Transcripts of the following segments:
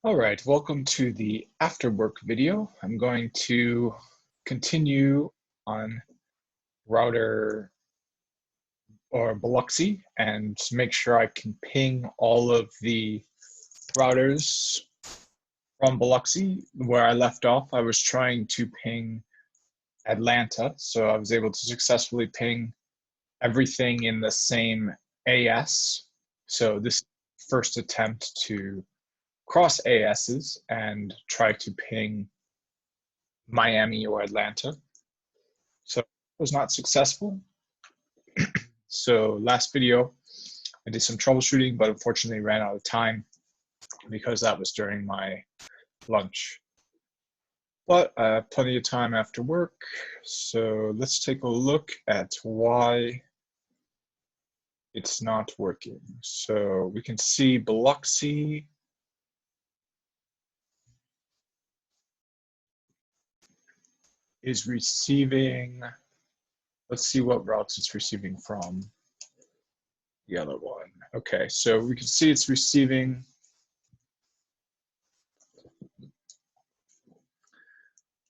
All right, welcome to the after work video. I'm going to continue on router or Biloxi and make sure I can ping all of the routers from Biloxi. Where I left off, I was trying to ping Atlanta, so I was able to successfully ping everything in the same AS. So this first attempt to cross ASs and try to ping Miami or Atlanta. So it was not successful. So last video, I did some troubleshooting, but unfortunately ran out of time because that was during my lunch. But I have plenty of time after work. So let's take a look at why it's not working. So we can see Biloxi is receiving, let's see what routes it's receiving from. The other one. Okay, so we can see it's receiving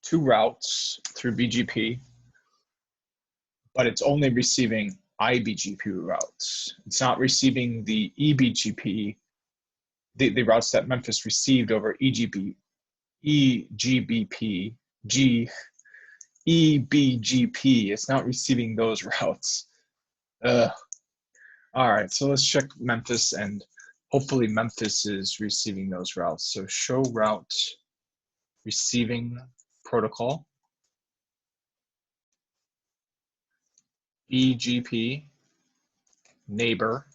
two routes through BGP, but it's only receiving IBGP routes. It's not receiving the EBGP, the routes that Memphis received over EBGP, EBGP. It's not receiving those routes. All right, so let's check Memphis, and hopefully Memphis is receiving those routes. So show route receiving protocol, BGP, neighbor,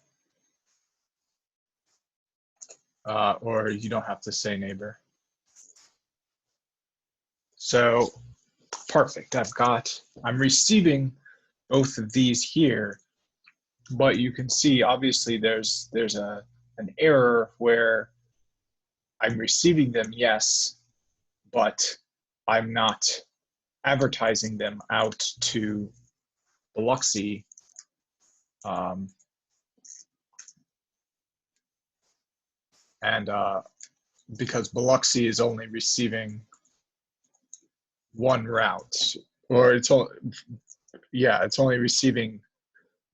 or you don't have to say neighbor. So perfect, I'm receiving both of these here, but you can see obviously there's an error where I'm receiving them, yes, but I'm not advertising them out to Biloxi. Because Biloxi is only receiving one route, or it's only receiving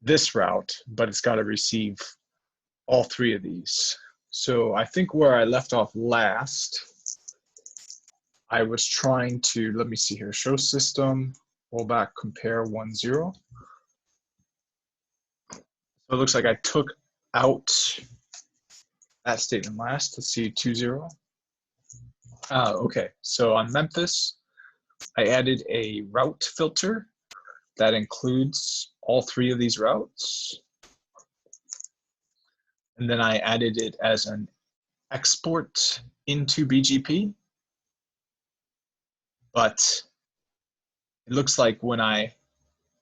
this route, but it's got to receive all three of these. So I think where I left off last, I was trying to, let me see here, show system, rollback, compare 1.0. So it looks like I took out that statement last. Let's see, 2.0. Okay, so on Memphis, I added a route filter that includes all three of these routes. And then I added it as an export into BGP. But it looks like when I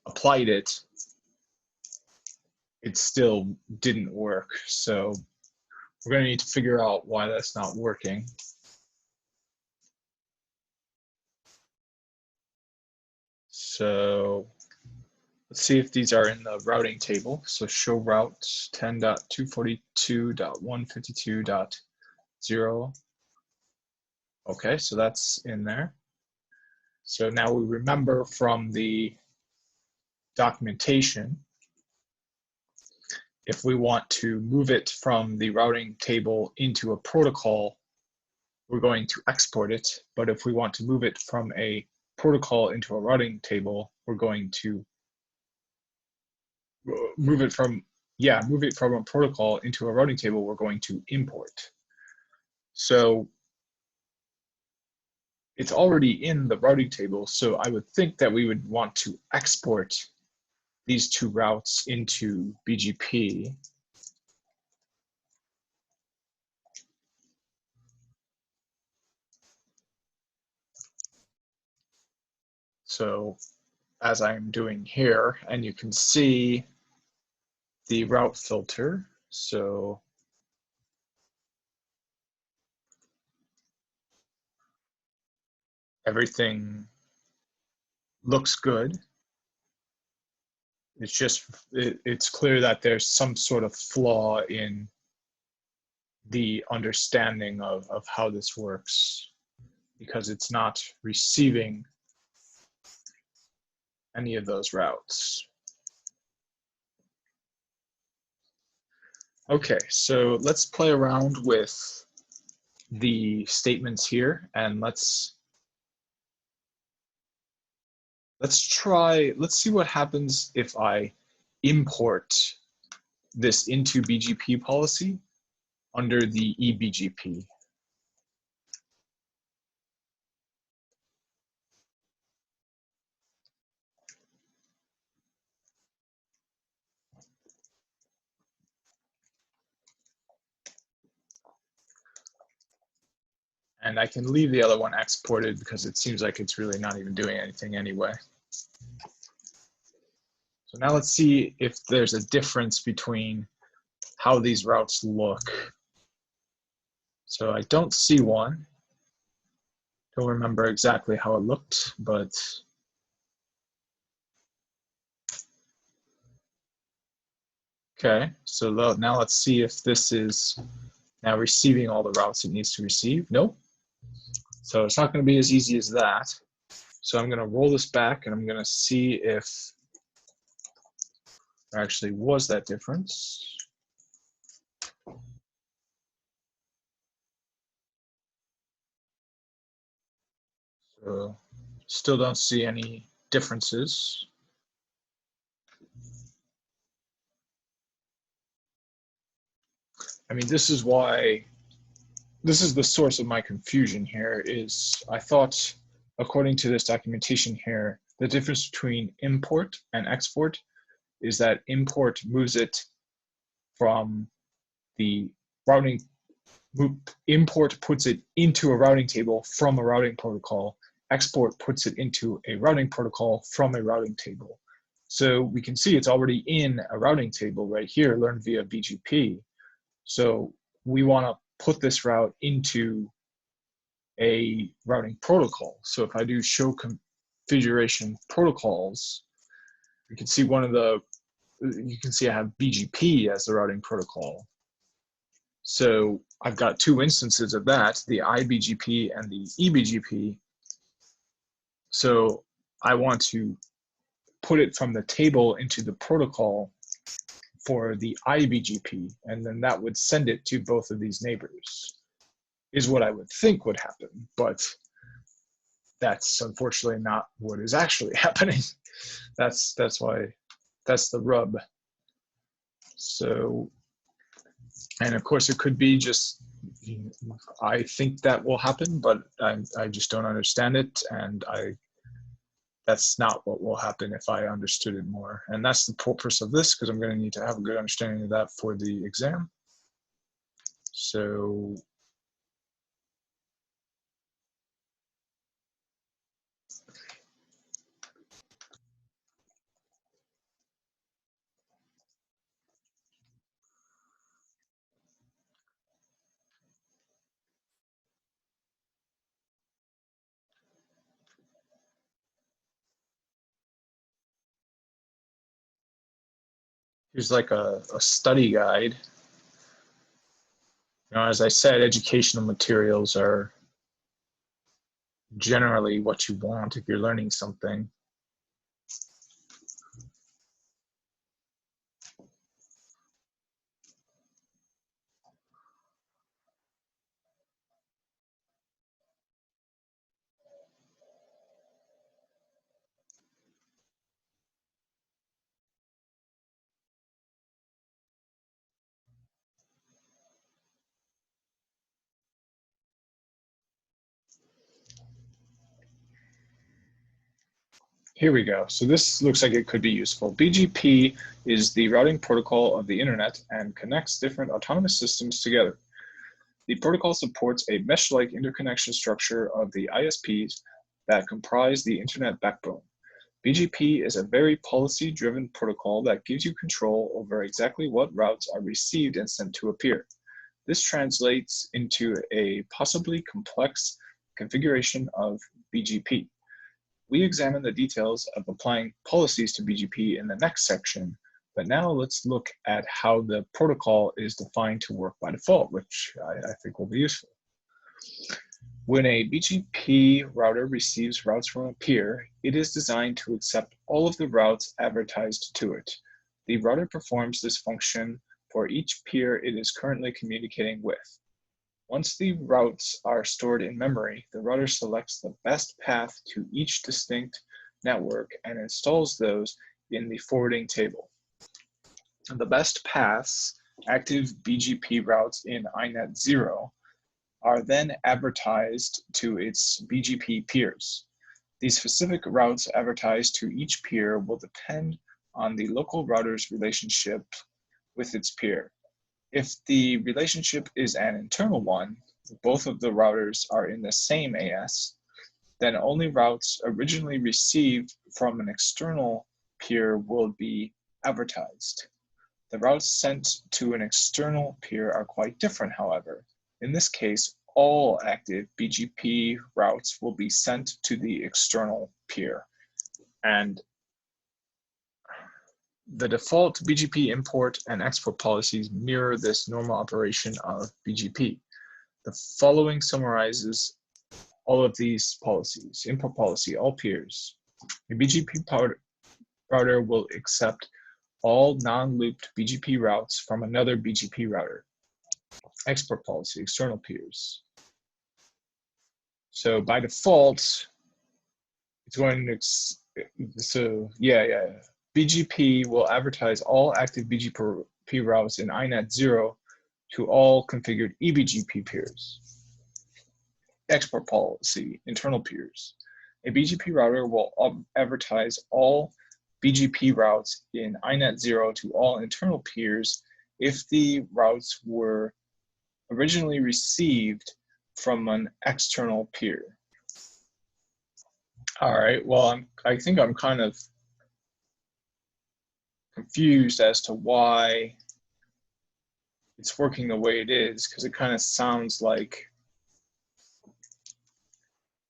applied it, it still didn't work. So we're going to need to figure out why that's not working. So let's see if these are in the routing table. So show routes 10.242.152.0. Okay, so that's in there. So now we remember from the documentation, if we want to move it from the routing table into a protocol, we're going to export it. But if we want to move it from a protocol into a routing table, we're going to move it from a protocol into a routing table, we're going to import. So it's already in the routing table, so I would think that we would want to export these two routes into BGP. So as I'm doing here, and you can see the route filter. So everything looks good. It's just, it's clear that there's some sort of flaw in the understanding of how this works, because it's not receiving any of those routes. Okay, so let's play around with the statements here, and let's see what happens if I import this into BGP policy under the EBGP. And I can leave the other one exported because it seems like it's really not even doing anything anyway. So now let's see if there's a difference between how these routes look. So I don't see one. Don't remember exactly how it looked, but okay. So now let's see if this is now receiving all the routes it needs to receive. Nope. So it's not going to be as easy as that. So I'm going to roll this back and I'm going to see if there actually was that difference. So still don't see any differences. I mean, this is the source of my confusion here. Is I thought, according to this documentation here, the difference between import and export is that import moves it from the routing, import puts it into a routing table from a routing protocol, export puts it into a routing protocol from a routing table. So we can see it's already in a routing table right here, learned via BGP. So we want to put this route into a routing protocol. So if I do show configuration protocols, you can see I have BGP as the routing protocol. So I've got two instances of that, the IBGP and the EBGP. So I want to put it from the table into the protocol for the IBGP, and then that would send it to both of these neighbors, is what I would think would happen, but that's unfortunately not what is actually happening. That's why, that's the rub. So, and of course it could be just, I think that will happen, but I just don't understand it, and that's not what will happen if I understood it more. And that's the purpose of this, because I'm going to need to have a good understanding of that for the exam. So here's like a study guide. You know, as I said, educational materials are generally what you want if you're learning something. Here we go. So this looks like it could be useful. BGP is the routing protocol of the internet and connects different autonomous systems together. The protocol supports a mesh-like interconnection structure of the ISPs that comprise the internet backbone. BGP is a very policy-driven protocol that gives you control over exactly what routes are received and sent to a peer. This translates into a possibly complex configuration of BGP. We examine the details of applying policies to BGP in the next section, But now let's look at how the protocol is defined to work by default, which I think will be useful. When a BGP router receives routes from a peer, it is designed to accept all of the routes advertised to it. The router performs this function for each peer it is currently communicating with. Once the routes are stored in memory, the router selects the best path to each distinct network and installs those in the forwarding table. The best paths, active BGP routes in INET 0, are then advertised to its BGP peers. The specific routes advertised to each peer will depend on the local router's relationship with its peer. If the relationship is an internal one, both of the routers are in the same AS, then only routes originally received from an external peer will be advertised. The routes sent to an external peer are quite different, however. In this case, all active BGP routes will be sent to the external peer. And the default BGP import and export policies mirror this normal operation of BGP. The following summarizes all of these policies. Import policy, all peers. A BGP router will accept all non-looped BGP routes from another BGP router. Export policy, external peers. So by default, it's going to, BGP will advertise all active BGP routes in INET 0 to all configured EBGP peers. Export policy, internal peers. A BGP router will advertise all BGP routes in INET 0 to all internal peers if the routes were originally received from an external peer. All right, well, I think I'm kind of confused as to why it's working the way it is, because it kind of sounds like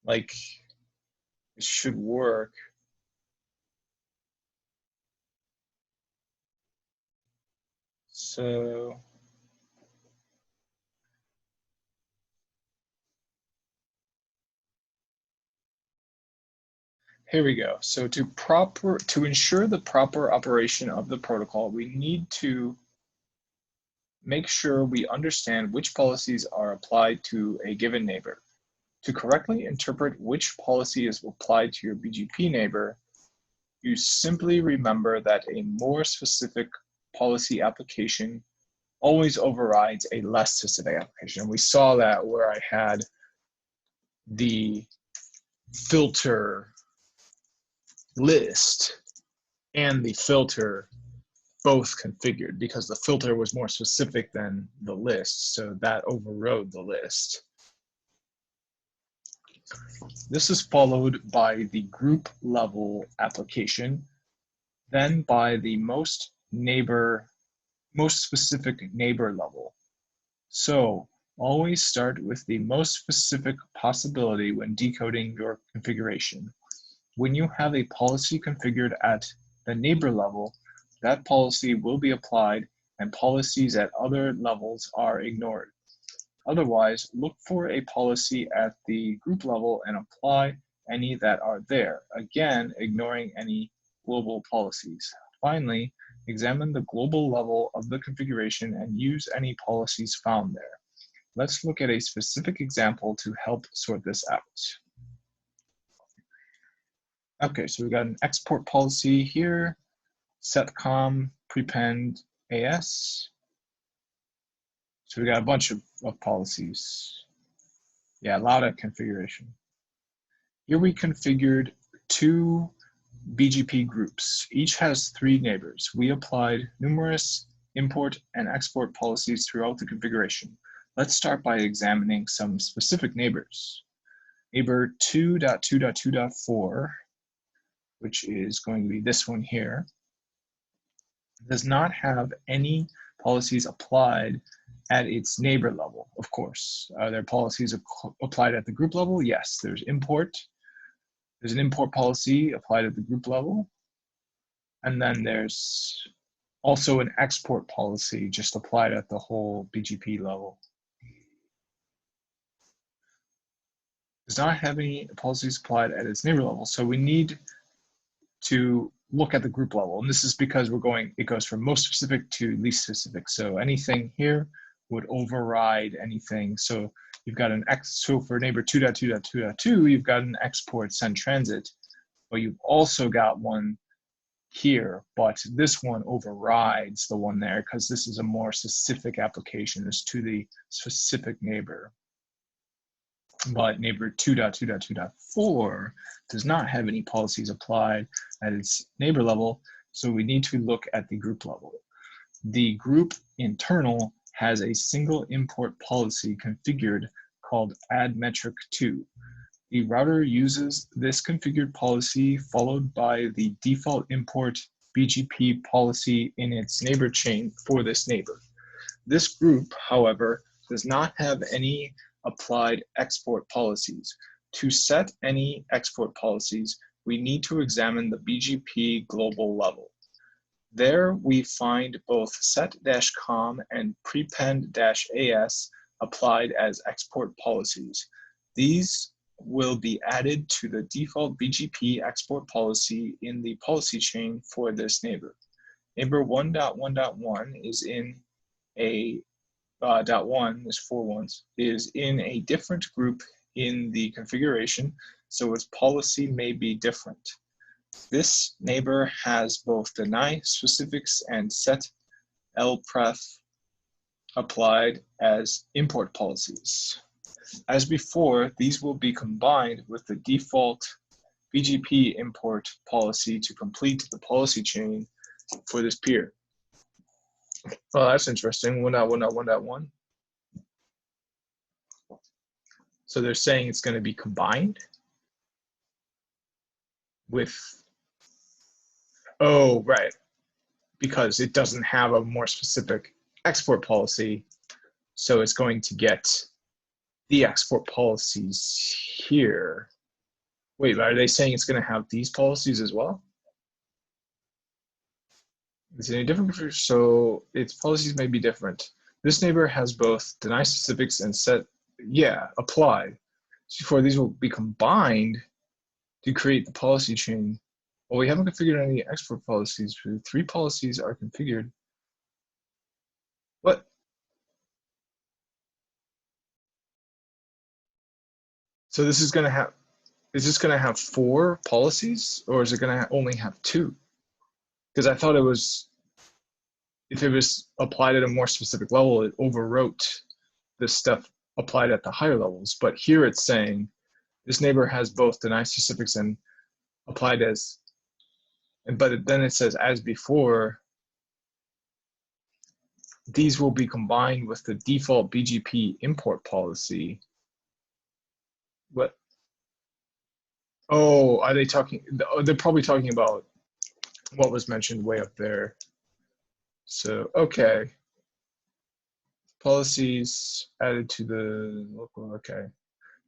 it should work. So here we go. So to ensure the proper operation of the protocol, we need to make sure we understand which policies are applied to a given neighbor. To correctly interpret which policy is applied to your BGP neighbor, you simply remember that a more specific policy application always overrides a less specific application. We saw that where I had the filter list and the filter both configured because the filter was more specific than the list, so that overrode the list. This is followed by the group level application, then by the most specific neighbor level. So always start with the most specific possibility when decoding your configuration. When you have a policy configured at the neighbor level, that policy will be applied and policies at other levels are ignored. Otherwise, look for a policy at the group level and apply any that are there, again, ignoring any global policies. Finally, examine the global level of the configuration and use any policies found there. Let's look at a specific example to help sort this out. Okay, so we got an export policy here, setcom prepend AS. So we got a bunch of policies. Yeah, a lot of configuration. Here we configured 2 BGP groups. Each has 3 neighbors. We applied numerous import and export policies throughout the configuration. Let's start by examining some specific neighbors. Neighbor 2.2.2.4, which is going to be this one here, does not have any policies applied at its neighbor level, of course. Are there policies applied at the group level? Yes, there's import. There's an import policy applied at the group level. And then there's Also an export policy just applied at the whole BGP level. Does not have any policies applied at its neighbor level. So we need to look at the group level. And this is because it goes from most specific to least specific. So anything here would override anything. So you've got so for neighbor 2.2.2.2, you've got an export send transit, but you've also got one here, but this one overrides the one there because this is a more specific application. It's to the specific neighbor. But neighbor 2.2.2.4 does not have any policies applied at its neighbor level, so we need to look at the group level. The group internal has a single import policy configured called addMetric2. The router uses this configured policy followed by the default import BGP policy in its neighbor chain for this neighbor. This group, however, does not have any applied export policies. To set any export policies, we need to examine the BGP global level. There we find both set-com and prepend-as applied as export policies. These will be added to the default BGP export policy in the policy chain for this neighbor. Neighbor 1.1.1 is in a .1, there's 4 ones, is in a different group in the configuration, so its policy may be different. This neighbor has both deny specifics and set lpref applied as import policies. As before, these will be combined with the default BGP import policy to complete the policy chain for this peer. Well, that's interesting. 1.1.1.1. So they're saying it's going to be combined with, oh, right, because it doesn't have a more specific export policy. So it's going to get the export policies here. Wait, are they saying it's going to have these policies as well? Is it any different? So its policies may be different. This neighbor has both deny specifics and set, applied. So these will be combined to create the policy chain. Well, we haven't configured any export policies. 3 policies are configured. What? So this is going to have, is this going to have 4 policies, or is it going to only have 2? Because I thought it was, if it was applied at a more specific level, it overwrote this stuff applied at the higher levels. But here it's saying this neighbor has both deny specifics and applied as, but then it says as before, these will be combined with the default BGP import policy. What? Oh, are they talking? They're probably talking about what was mentioned way up there. So, okay. Policies added to the local, okay.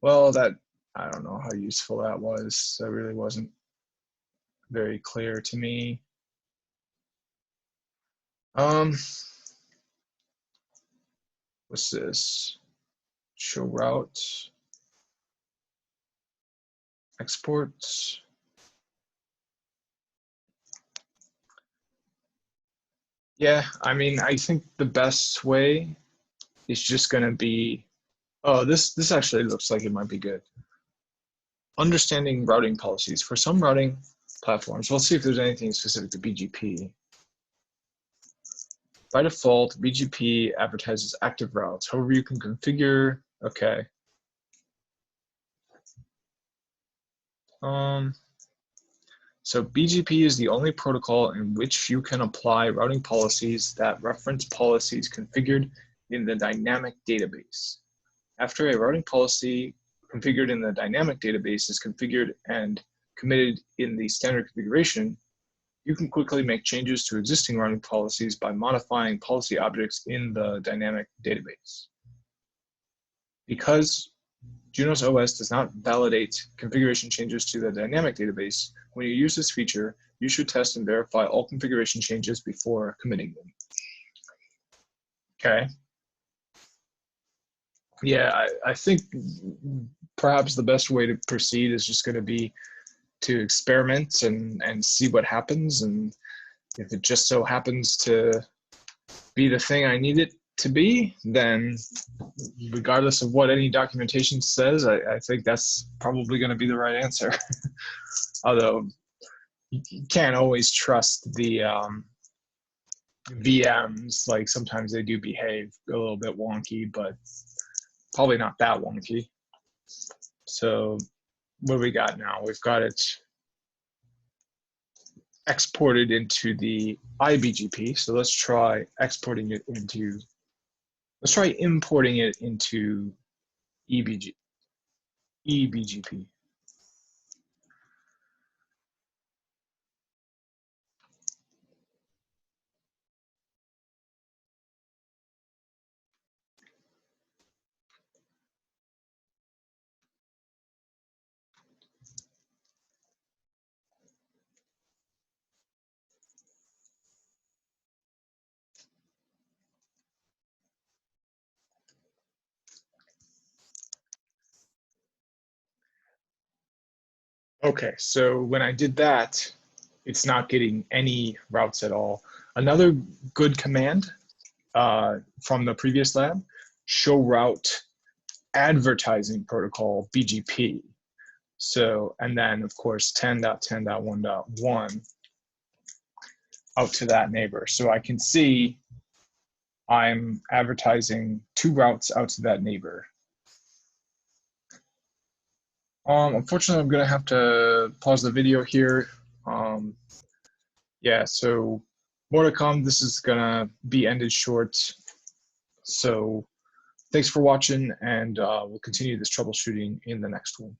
Well, that, I don't know how useful that was. That really wasn't very clear to me. What's this? Show route. Exports. Yeah, I mean, I think the best way is just going to be, oh, this actually looks like it might be good. Understanding routing policies. For some routing platforms, let's see if there's anything specific to BGP. By default, BGP advertises active routes. However, you can configure, okay. So BGP is the only protocol in which you can apply routing policies that reference policies configured in the dynamic database. After a routing policy configured in the dynamic database is configured and committed in the standard configuration, you can quickly make changes to existing routing policies by modifying policy objects in the dynamic database. Because Junos OS does not validate configuration changes to the dynamic database. When you use this feature, you should test and verify all configuration changes before committing them. Okay. Yeah, I think perhaps the best way to proceed is just going to be to experiment and see what happens. And if it just so happens to be the thing I need it to be, then regardless of what any documentation says, I think that's probably going to be the right answer. Although you can't always trust the VMs. Like sometimes they do behave a little bit wonky, but probably not that wonky. So what do we got now? We've got it exported into the IBGP. So let's try exporting it into, let's try importing it into EBGP. Okay, so when I did that, it's not getting any routes at all. Another good command from the previous lab, show route advertising protocol, BGP. So, and then of course 10.10.1.1 out to that neighbor. So I can see I'm advertising 2 routes out to that neighbor. Unfortunately, I'm gonna have to pause the video here. Yeah, so more to come. This is gonna be ended short. So thanks for watching, and we'll continue this troubleshooting in the next one.